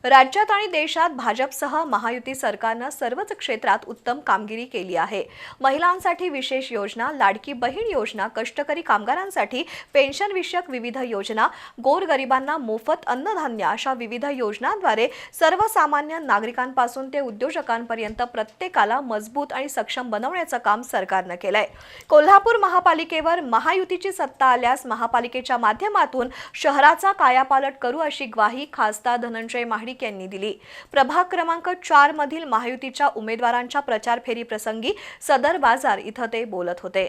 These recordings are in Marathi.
राज्यात आणि देशात भाजपसह महायुती सरकारनं सर्वच क्षेत्रात उत्तम कामगिरी केली आहे। महिलांसाठी विशेष योजना, लाडकी बहीण योजना, कष्टकरी कामगारांसाठी पेन्शन विषयक विविध योजना, गोरगरिबांना मोफत अन्नधान्य अशा विविध योजनांद्वारे सर्वसामान्य नागरिकांपासून ते उद्योजकांपर्यंत प्रत्येकाला मजबूत आणि सक्षम बनवण्याचं काम सरकारनं केलंय। कोल्हापूर महापालिकेवर महायुतीची सत्ता आल्यास महापालिकेच्या माध्यमातून शहराचा कायापालट करू अशी ग्वाही खासदार धनंजय महाडिक यांनी दिली। प्रभाग क्रमांक 4 मधील महायुतीच्या उमेदवारांच्या प्रचार फेरी प्रसंगी सदर बाजार इथं ते बोलत होते।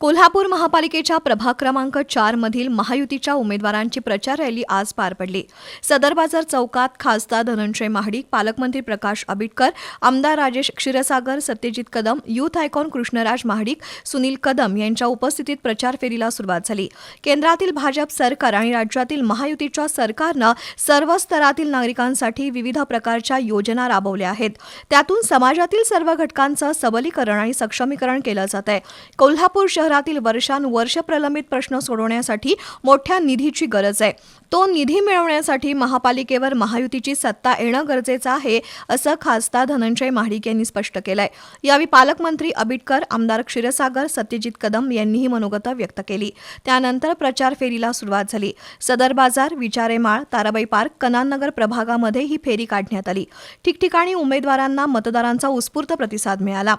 कोल्हापूर महापालिकेच्या प्रभाग क्रमांक 4 मधील महायुतीच्या उमेदवारांची प्रचार रॅली आज पार पडली। सदर बाजार चौकात खासदार धनंजय महाडिक, पालकमंत्री प्रकाश आंबेडकर, आमदार राजेश क्षीरसागर, सत्यजित कदम, युथ आयकॉन कृष्णराज महाडिक, सुनील कदम यांच्या उपस्थितीत प्रचार फेरीला सुरुवात झाली। केंद्रातील भाजप सरकार आणि राज्यातील महायुतीच्या सरकारनं सर्व स्तरातील नागरिकांसाठी विविध प्रकारच्या योजना राबवल्या आहेत। त्यातून समाजातील सर्व घटकांचं सबलीकरण आणि सक्षमीकरण केलं जात आहे। कोल्हापूर शहरातील वर्षानुवर्ष प्रलंबित प्रश्न सोडवण्यासाठी मोठ्या निधीची गरज आहे। तो निधी मिळवण्यासाठी महापालिकेवर महायुतीची सत्ता येणं गरजेचं आहे, असं खासदार धनंजय महाडिक यांनी स्पष्ट केलंय। यावेळी पालकमंत्री आंबेडकर, आमदार क्षीरसागर, सत्यजित कदम यांनीही मनोगत व्यक्त केली। त्यानंतर प्रचार फेरीला सुरुवात झाली। सदर बाजार, विचारेमाळ, ताराबाई पार्क, कनाननगर प्रभागामध्ये ही फेरी काढण्यात आली। ठिकठिकाणी उमेदवारांना मतदारांचा उत्स्फूर्त प्रतिसाद मिळाला।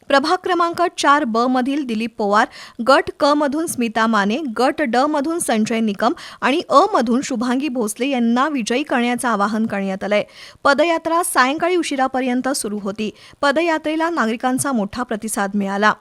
प्रभाग क्रमांक 4 ब मधील दिलीप पवार, गट क मधून स्मिता माने, गट ड मधून संजय निकम आणि अ मधून शुभांगी भोसले यांना विजयी करण्याचं आवाहन करण्यात आलंय। पदयात्रा सायंकाळी उशिरापर्यंत सुरू होती। पदयात्रेला नागरिकांचा मोठा प्रतिसाद मिळाला।